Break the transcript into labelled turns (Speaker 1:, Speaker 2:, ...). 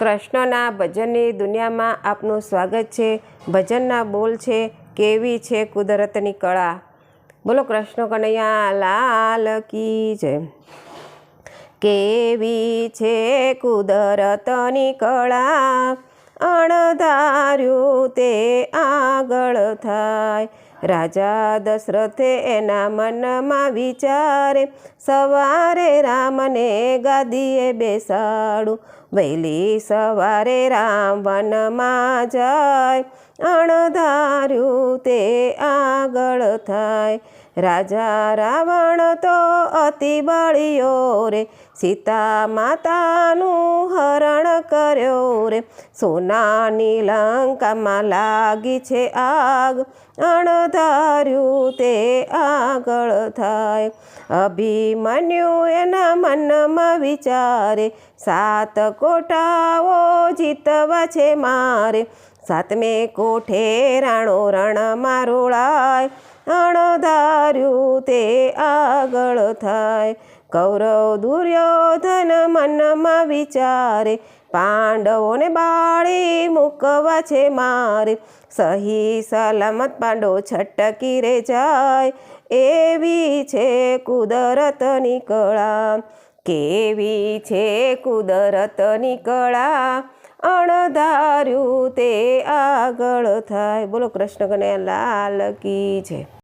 Speaker 1: કૃષ્ણના ભજનની દુનિયામાં આપનું સ્વાગત છે। ભજનના બોલ છે, કેવી છે કુદરતની કળા। બોલો કૃષ્ણ કનૈયા લાલ કી જય। કેવી છે કુદરતની કળા, અણધાર્યું તે આગળ થાય। રાજા દશરથે એના મનમાં વિચારે, સવારે રામને ગાદીએ બેસાડું। વહેલી સવારે રામ વનમાં જાય, અણધાર્યું તે આગળ થાય। રાજા રાવણ તો અતિ બળિયો રે, સીતા માતાનું હરણ કર્યો રે। સોનાની લંકામાં લાગી છે આગ, અણધાર્યું તે આગળ થાય। અભિમન્યુ એના મનમાં વિચારે, 7 કોઠાઓ જીતવા છે મારે। 7મે કોઠે રાણો રણમાં રોળાય, અણધાર્યું તે આગળ થાય। કૌરવ દુર્યોધન મનમાં વિચારે, પાંડવોને બાળી મૂકવા છે મારે। સહી સલામત પાંડવો છટકી રે જાય, એવી છે કુદરતની કળા। કેવી છે કુદરતની કળા, અણધાર્યું તે આગળ થાય। બોલો કૃષ્ણ કનૈયા લાલ કી જય।